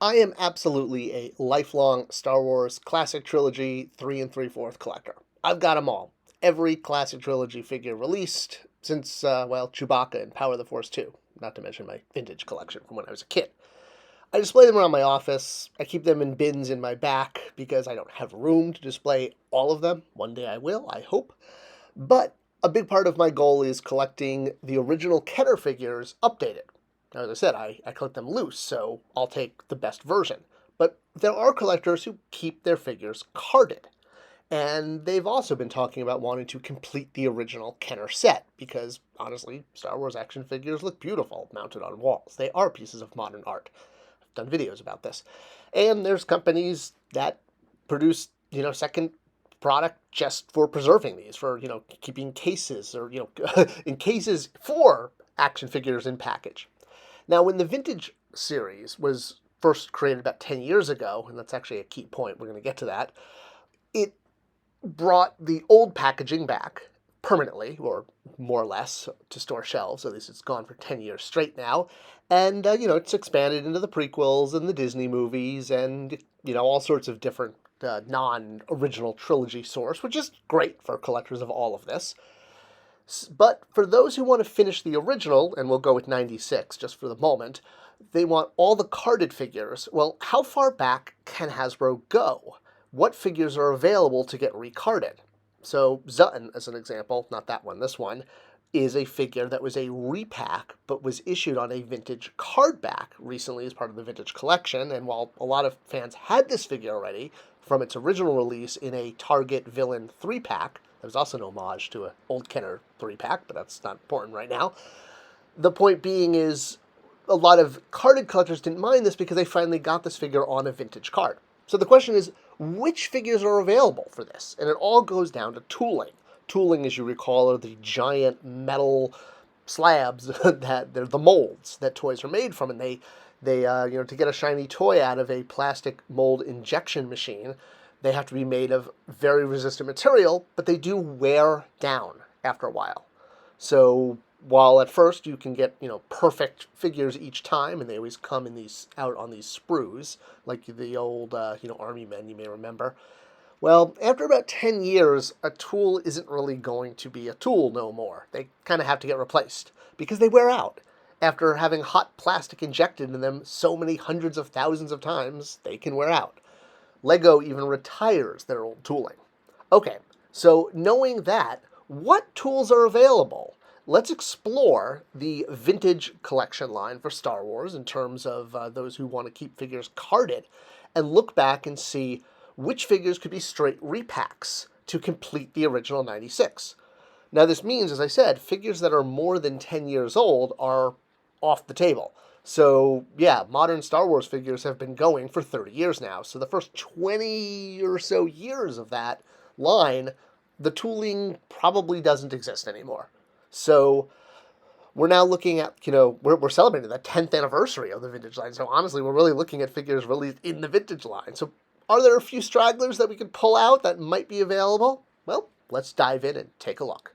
I am absolutely a lifelong Star Wars classic trilogy 3 and 3/4 collector. I've got them all. Every classic trilogy figure released since, Chewbacca and Power of the Force 2, not to mention my vintage collection from when I was a kid. I display them around my office. I keep them in bins in my back because I don't have room to display all of them. One day I will, I hope. But a big part of my goal is collecting the original Kenner figures updated. Now, as I said, I collect them loose, so I'll take the best version. But there are collectors who keep their figures carded. And they've also been talking about wanting to complete the original Kenner set, because, honestly, Star Wars action figures look beautiful mounted on walls. They are pieces of modern art. I've done videos about this. And there's companies that produce, second product just for preserving these, for, keeping cases, or, in cases for action figures in package. Now, when the Vintage series was first created about 10 years ago, and that's actually a key point, we're going to get to that, it brought the old packaging back permanently, or more or less, to store shelves. At least it's gone for 10 years straight now. And, it's expanded into the prequels and the Disney movies and, all sorts of different non-original trilogy source, which is great for collectors of all of this. But for those who want to finish the original, and we'll go with 96 just for the moment, they want all the carded figures. Well, how far back can Hasbro go? What figures are available to get recarded? So Zutton, as an example, not that one, this one, is a figure that was a repack, but was issued on a vintage card back recently as part of the Vintage collection. And while a lot of fans had this figure already from its original release in a Target Villain 3-pack, there was also an homage to an old Kenner 3-pack, but that's not important right now. The point being is a lot of carded collectors didn't mind this because they finally got this figure on a vintage card. So the question is, which figures are available for this? And it all goes down to tooling. Tooling, as you recall, are the giant metal slabs that they're the molds that toys are made from, and they to get a shiny toy out of a plastic mold injection machine, they have to be made of very resistant material, but they do wear down after a while. So while at first you can get, perfect figures each time, and they always come in out on these sprues, like the old, Army men you may remember. Well, after about 10 years, a tool isn't really going to be a tool no more. They kind of have to get replaced because they wear out. After having hot plastic injected into them so many hundreds of thousands of times, they can wear out. Lego even retires their old tooling. Okay, so knowing that, what tools are available? Let's explore the Vintage collection line for Star Wars in terms of those who want to keep figures carded, and look back and see which figures could be straight repacks to complete the original 96. Now this means, as I said, figures that are more than 10 years old are off the table. So, yeah, modern Star Wars figures have been going for 30 years now. So the first 20 or so years of that line, the tooling probably doesn't exist anymore. So we're now looking at, we're celebrating the 10th anniversary of the Vintage line. So honestly, we're really looking at figures released in the Vintage line. So are there a few stragglers that we could pull out that might be available? Well, let's dive in and take a look.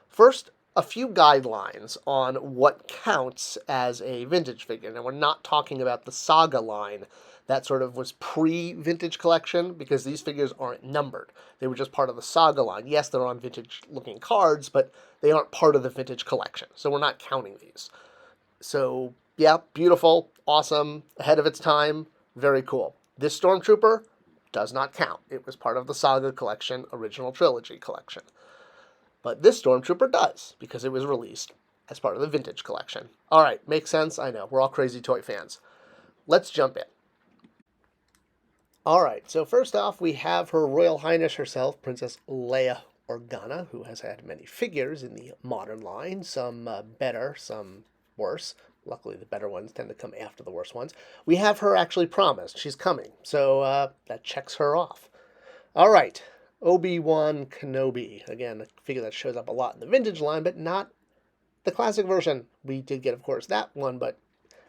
First, a few guidelines on what counts as a vintage figure. Now, we're not talking about the Saga line that sort of was pre-Vintage collection, because these figures aren't numbered. They were just part of the Saga line. Yes, they're on vintage-looking cards, but they aren't part of the Vintage collection, so we're not counting these. So, yeah, beautiful, awesome, ahead of its time, very cool. This Stormtrooper does not count. It was part of the Saga collection, original trilogy collection. But this Stormtrooper does, because it was released as part of the Vintage collection. All right, makes sense? I know, we're all crazy toy fans. Let's jump in. All right, so first off, we have Her Royal Highness herself, Princess Leia Organa, who has had many figures in the modern line, some better, some worse. Luckily, the better ones tend to come after the worse ones. We have her actually promised. She's coming, so that checks her off. All right. Obi-Wan Kenobi. Again, a figure that shows up a lot in the Vintage line, but not the classic version. We did get, of course, that one, but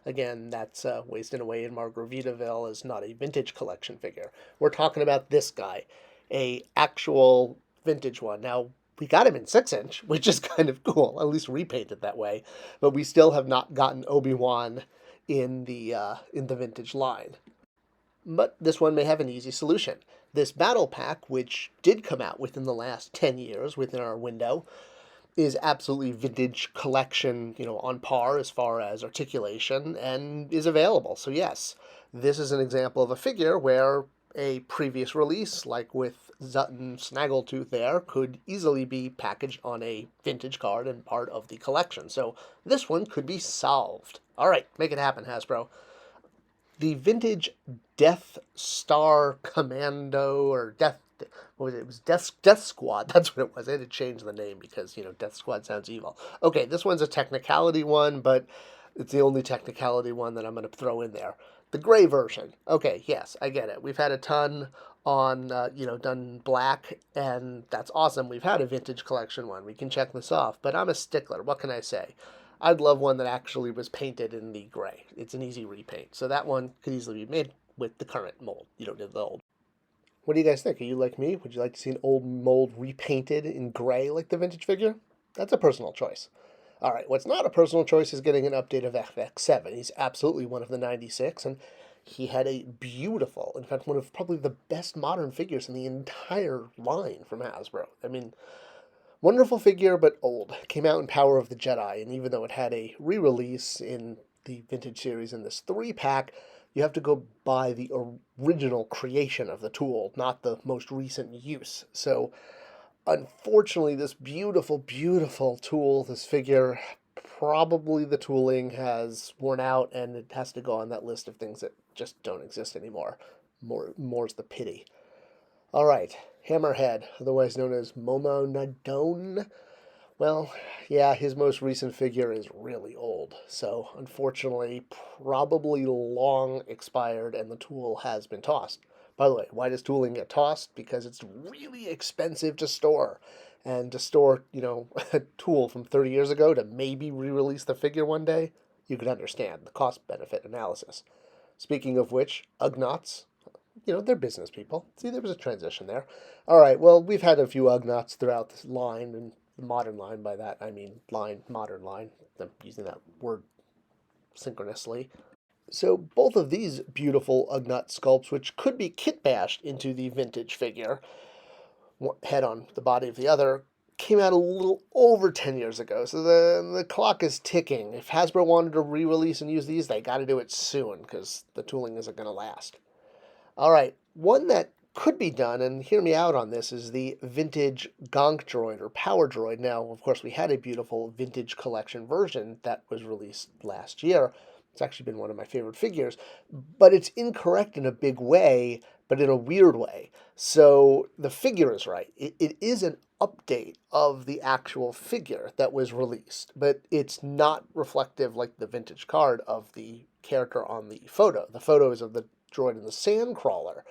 again, that's wasted away in Margaritaville is not a Vintage collection figure. We're talking about this guy, a actual Vintage one. Now, we got him in 6-inch, which is kind of cool, at least repainted that way, but we still have not gotten Obi-Wan in the Vintage line. but this one may have an easy solution. This battle pack, which did come out within the last 10 years within our window, is absolutely vintage collection, on par as far as articulation, and is available. So yes, this is an example of a figure where a previous release, like with Zut and Snaggletooth there, could easily be packaged on a vintage card and part of the collection. So this one could be solved. All right, make it happen, Hasbro. The vintage Death Star Commando, or what was it? It was Death Squad. That's what it was. They had to change the name because, Death Squad sounds evil. Okay, this one's a technicality one, but it's the only technicality one that I'm going to throw in there. The gray version. Okay, yes, I get it. We've had a ton on, done black, and that's awesome. We've had a vintage collection one. We can check this off, but I'm a stickler. What can I say? I'd love one that actually was painted in the gray. It's an easy repaint. So that one could easily be made with the current mold. You don't need the old. What do you guys think? Are you like me? Would you like to see an old mold repainted in gray like the vintage figure? That's a personal choice. All right, what's not a personal choice is getting an update of FX7. He's absolutely one of the 96, and he had a beautiful, in fact, one of probably the best modern figures in the entire line from Hasbro. I mean, wonderful figure, but old. Came out in Power of the Jedi, and even though it had a re-release in the Vintage series in this 3-pack, you have to go buy the original creation of the tool, not the most recent use. So, unfortunately, this beautiful, beautiful tool, this figure, probably the tooling has worn out, and it has to go on that list of things that just don't exist anymore. More's the pity. All right, Hammerhead, otherwise known as Momo Nadone. Well, yeah, his most recent figure is really old, so unfortunately, probably long expired, and the tool has been tossed. By the way, why does tooling get tossed? Because it's really expensive to store. And to store, a tool from 30 years ago to maybe re-release the figure one day, you could understand the cost-benefit analysis. Speaking of which, Ugnaughts, they're business people. See, there was a transition there. All right, well, we've had a few Ugnaughts throughout this line, and the modern line, by that I mean modern line. I'm using that word synchronously. So both of these beautiful Ugnaught sculpts, which could be kit bashed into the vintage figure, head on the body of the other, came out a little over 10 years ago. So the clock is ticking. If Hasbro wanted to re-release and use these, they got to do it soon because the tooling isn't going to last. All right, one that could be done, and hear me out on this, is the vintage Gonk Droid or Power Droid. Now, of course, we had a beautiful vintage collection version that was released last year. It's actually been one of my favorite figures, but it's incorrect in a big way, but in a weird way. So the figure is right. It is an update of the actual figure that was released, but it's not reflective like the vintage card of the character on the photo. The photo is of the droid in the Sandcrawler,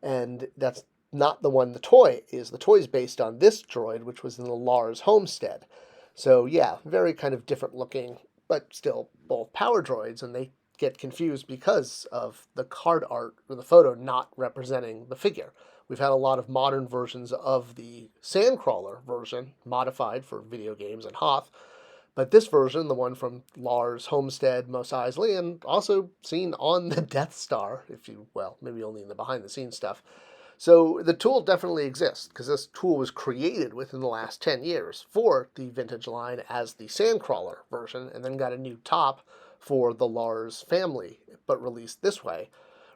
and that's not the one the toy is. The toy is based on this droid, which was in the Lars homestead. So yeah, very kind of different looking, but still both power droids, and they get confused because of the card art or the photo not representing the figure. We've had a lot of modern versions of the Sandcrawler version, modified for video games and Hoth, but this version, the one from Lars Homestead, Mos Eisley, and also seen on the Death Star, maybe only in the behind-the-scenes stuff. So the tool definitely exists, because this tool was created within the last 10 years for the vintage line as the Sandcrawler version, and then got a new top for the Lars family, but released this way.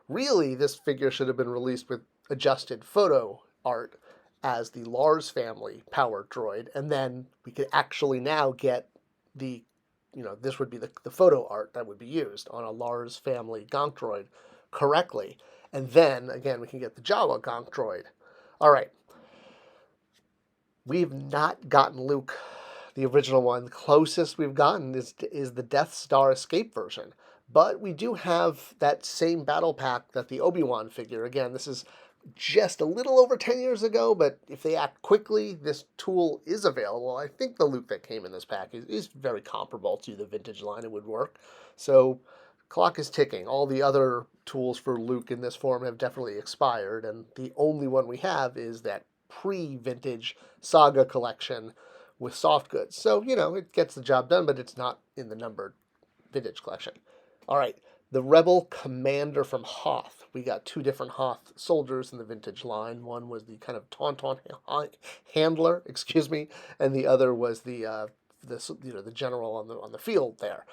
Really, this figure should have been released with adjusted photo art as the Lars family power droid, and then we could actually now get this would be the photo art that would be used on a Lars family Gonk Droid correctly. And then, again, we can get the Jawa Gonk Droid. All right. We've not gotten Luke, the original one. The closest we've gotten is the Death Star Escape version. But we do have that same battle pack that the Obi-Wan figure. Again, this is just a little over 10 years ago, but if they act quickly, this tool is available. I think the Luke that came in this pack is very comparable to the vintage line. It would work. So, clock is ticking. All the other tools for Luke in this form have definitely expired, and the only one we have is that pre-vintage Saga collection with soft goods. So, it gets the job done, but it's not in the numbered vintage collection. All right, The Rebel Commander from Hoth. We got two different Hoth soldiers in the vintage line. One was the kind of tauntaun handler, excuse me, and the other was the general on the field there.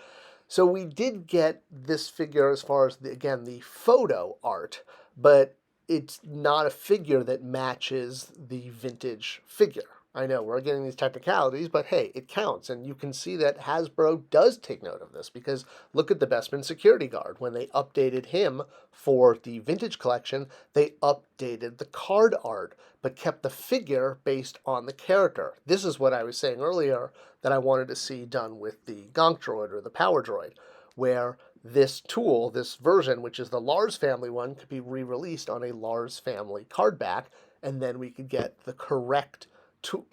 So we did get this figure as far as the photo art, but it's not a figure that matches the vintage figure. I know we're getting these technicalities, but hey, it counts. And you can see that Hasbro does take note of this because look at the Bestman security guard. When they updated him for the vintage collection, they updated the card art, but kept the figure based on the character. This is what I was saying earlier that I wanted to see done with the Gonk droid or the Power droid, where this tool, this version, which is the Lars family one, could be re-released on a Lars family card back, and then we could get the correct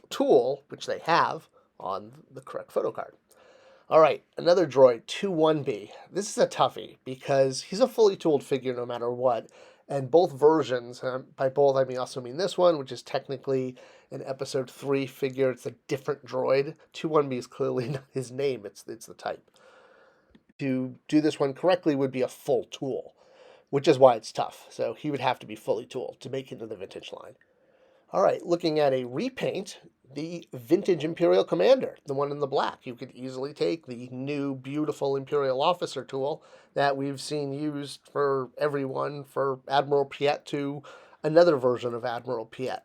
tool, which they have, on the correct photo card. All right, another droid, 21B. This is a toughie because he's a fully tooled figure no matter what, and both versions, by both I also mean this one, which is technically an Episode 3 figure. It's a different droid. 21B is clearly not his name, it's the type. To do this one correctly would be a full tool, which is why it's tough. So he would have to be fully tooled to make it into the vintage line. All right, looking at a repaint, the vintage Imperial Commander, the one in the black. You could easily take the new, beautiful Imperial Officer tool that we've seen used for everyone, for Admiral Piet to another version of Admiral Piet.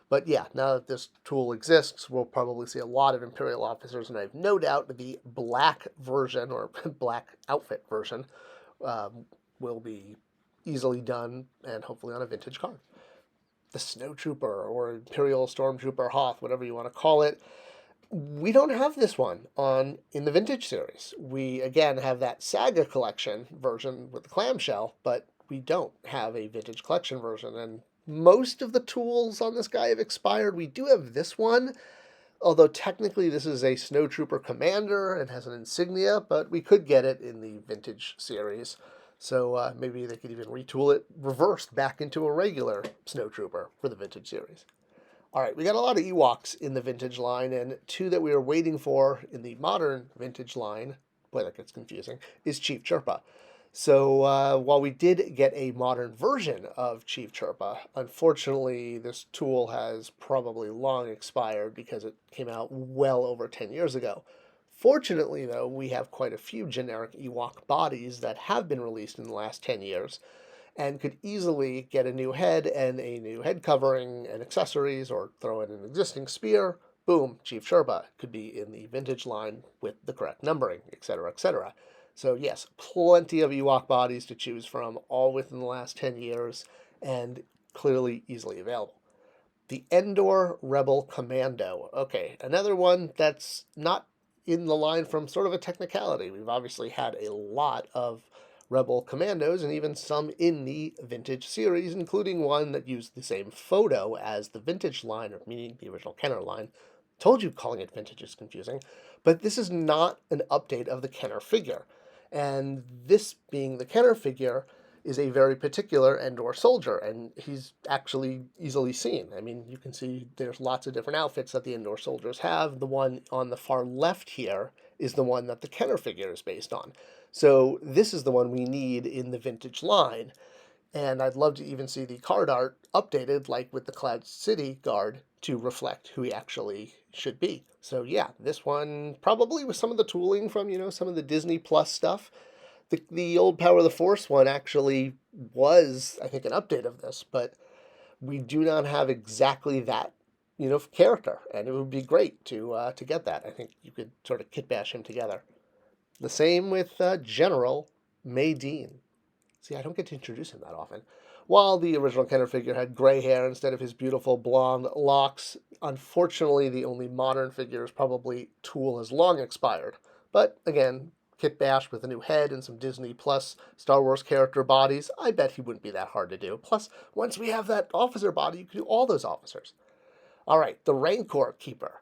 But yeah, now that this tool exists, we'll probably see a lot of Imperial officers, and I have no doubt that the black version, or black outfit version, will be easily done and hopefully on a vintage card. The Snowtrooper or Imperial Stormtrooper Hoth, whatever you want to call it. We don't have this one in the vintage series. We again have that Saga collection version with the clamshell, but we don't have a vintage collection version. And most of the tools on this guy have expired. We do have this one, although technically this is a Snowtrooper Commander and has an insignia, but we could get it in the vintage series. So maybe they could even retool it reversed back into a regular Snowtrooper for the vintage series. All right, we got a lot of Ewoks in the vintage line, and two that we are waiting for in the modern vintage line, boy, that gets confusing, is Chief Chirpa. So while we did get a modern version of Chief Chirpa, unfortunately this tool has probably long expired because it came out well over 10 years ago. Fortunately, though, we have quite a few generic Ewok bodies that have been released in the last 10 years and could easily get a new head and a new head covering and accessories, or throw in an existing spear. Boom, Chief Chirpa could be in the vintage line with the correct numbering, etc., etc. So yes, plenty of Ewok bodies to choose from, all within the last 10 years, and clearly easily available. The Endor Rebel Commando. Okay, another one that's not in the line from sort of a technicality. We've obviously had a lot of Rebel Commandos, and even some in the vintage series, including one that used the same photo as the vintage line, or meaning the original Kenner line. Told you calling it vintage is confusing, but this is not an update of the Kenner figure. And this being the Kenner figure is a very particular Endor soldier, and he's actually easily seen. I mean, you can see there's lots of different outfits that the Endor soldiers have. The one on the far left here is the one that the Kenner figure is based on. So this is the one we need in the vintage line. And I'd love to even see the card art updated, like with the Cloud City guard, to reflect who he actually should be. So yeah, this one probably with some of the tooling from, some of the Disney Plus stuff. The old Power of the Force one actually was, I think, an update of this, but we do not have exactly that, character, and it would be great to get that. I think you could sort of kit bash him together. The same with General Maydean. See, I don't get to introduce him that often. While the original Kenner figure had gray hair instead of his beautiful blonde locks, unfortunately, the only modern figure is probably Tool has long expired. But again, kit bash with a new head and some Disney Plus Star Wars character bodies, I bet he wouldn't be that hard to do. Plus, once we have that officer body, you can do all those officers. All right, the Rancor Keeper.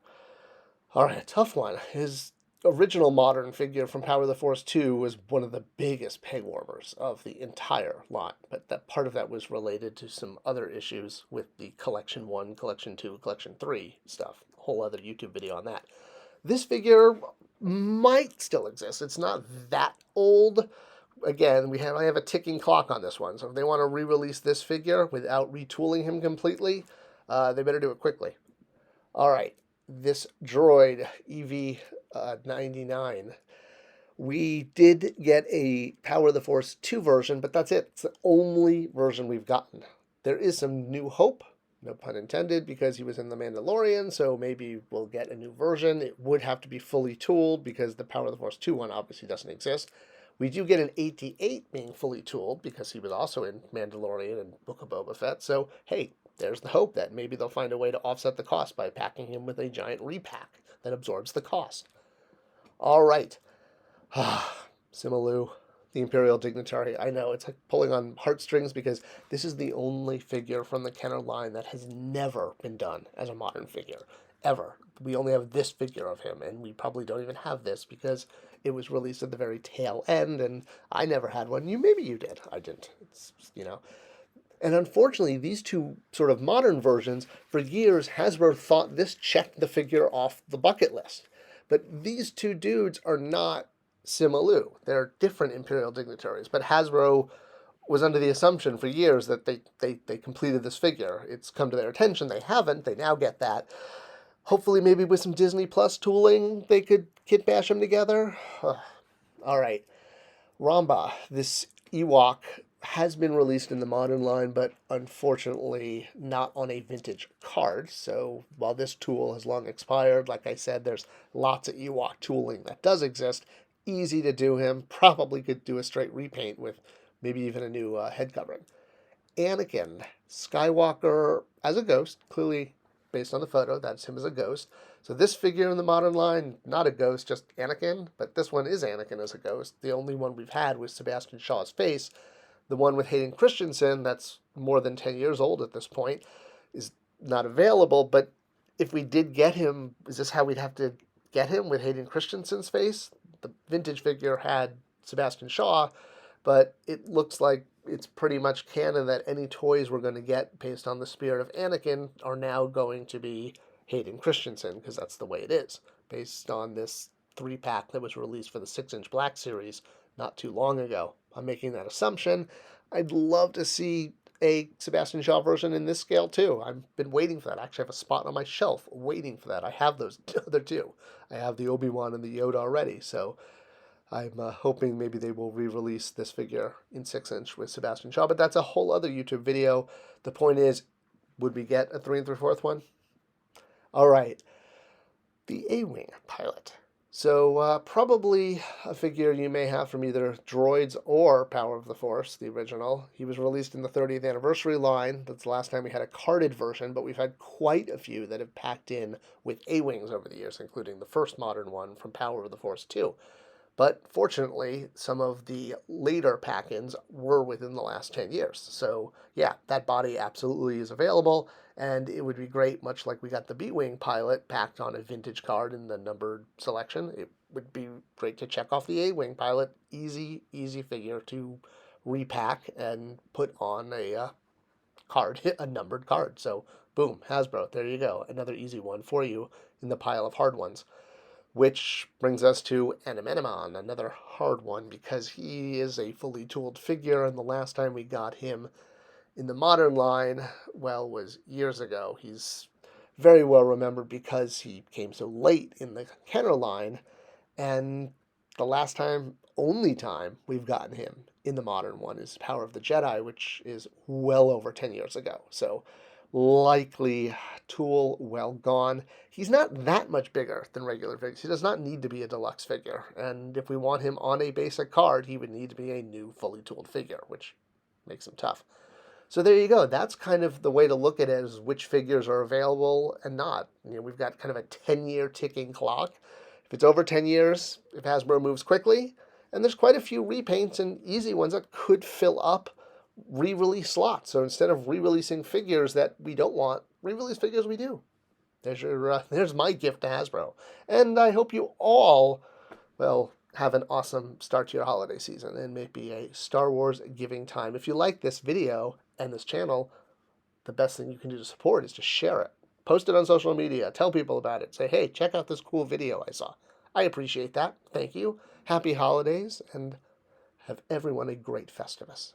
All right, a tough one. His original modern figure from Power of the Force 2 was one of the biggest peg warmers of the entire line, but that part of that was related to some other issues with the Collection 1, Collection 2, Collection 3 stuff. A whole other YouTube video on that. This figure might still exist. It's not that old. again, I have a ticking clock on this one. So if they want to re-release this figure without retooling him completely, they better do it quickly. All right, this droid EV-99. We did get a Power of the Force 2 version, but that's it. It's the only version we've gotten. There is some new hope, no pun intended, because he was in The Mandalorian, so maybe we'll get a new version. It would have to be fully tooled because the Power of the Force 2 one obviously doesn't exist. We do get an 88 being fully tooled because he was also in Mandalorian and Book of Boba Fett. So, hey, there's the hope that maybe they'll find a way to offset the cost by packing him with a giant repack that absorbs the cost. All right. Simalu, the Imperial Dignitary. I know, it's like pulling on heartstrings because this is the only figure from the Kenner line that has never been done as a modern figure. Ever. We only have this figure of him, and we probably don't even have this because it was released at the very tail end, and I never had one. Maybe you did. I didn't. It's. And unfortunately, these two sort of modern versions, for years, Hasbro thought this checked the figure off the bucket list. But these two dudes are not Simalu. They're different Imperial dignitaries. But Hasbro was under the assumption for years that they completed this figure. It's come to their attention. They haven't. They now get that. Hopefully, maybe with some Disney Plus tooling, they could kit bash them together. All right. Ramba, this Ewok, has been released in the modern line, but unfortunately not on a vintage card. So while this tool has long expired, like I said, there's lots of Ewok tooling that does exist. Easy to do him. Probably could do a straight repaint with maybe even a new head covering. Anakin Skywalker as a ghost, clearly based on the photo, that's him as a ghost. So this figure in the modern line, not a ghost, just Anakin, but this one is Anakin as a ghost. The only one we've had was Sebastian Shaw's face. The one with Hayden Christensen, that's more than 10 years old at this point, is not available. But if we did get him, is this how we'd have to get him, with Hayden Christensen's face? The vintage figure had Sebastian Shaw, but it looks like it's pretty much canon that any toys we're going to get based on the spirit of Anakin are now going to be Hayden Christensen, because that's the way it is, based on this 3-pack that was released for the 6-inch Black Series not too long ago. I'm making that assumption. I'd love to see a Sebastian Shaw version in this scale too. I've been waiting for that. I actually have a spot on my shelf waiting for that. I have those other two. I have the Obi-Wan and the Yoda already, so I'm hoping maybe they will re-release this figure in 6-inch with Sebastian Shaw, but that's a whole other YouTube video. The point is, would we get a 3 3/4 one? All right, the A-Wing pilot. So probably a figure you may have from either Droids or Power of the Force, the original. He was released in the 30th anniversary line. That's the last time we had a carded version, but we've had quite a few that have packed in with A-Wings over the years, including the first modern one from Power of the Force 2. But fortunately, some of the later pack-ins were within the last 10 years. So yeah, that body absolutely is available, and it would be great, much like we got the B-Wing pilot packed on a vintage card in the numbered selection. It would be great to check off the A-Wing pilot. Easy figure to repack and put on a card, a numbered card. So boom, Hasbro, there you go. Another easy one for you in the pile of hard ones. Which brings us to Animaniman, another hard one because he is a fully tooled figure, and the last time we got him in the modern line, well, was years ago. He's very well remembered because he came so late in the Kenner line, and the last time, only time, we've gotten him in the modern one is Power of the Jedi, which is well over 10 years ago. So likely tool well gone. He's not that much bigger than regular figures. He does not need to be a deluxe figure. And if we want him on a basic card, he would need to be a new fully tooled figure, which makes him tough. So there you go. That's kind of the way to look at it, is which figures are available and not. We've got kind of a 10-year ticking clock. If it's over 10 years, if Hasbro moves quickly, and there's quite a few repaints and easy ones that could fill up re-release slots. So instead of re-releasing figures that we don't want, re-release figures we do. There's my gift to Hasbro. And I hope you all, well, have an awesome start to your holiday season and maybe a Star Wars giving time. If you like this video and this channel, the best thing you can do to support is to share it. Post it on social media. Tell people about it. Say, hey, check out this cool video I saw. I appreciate that. Thank you. Happy holidays, and Have everyone a great Festivus.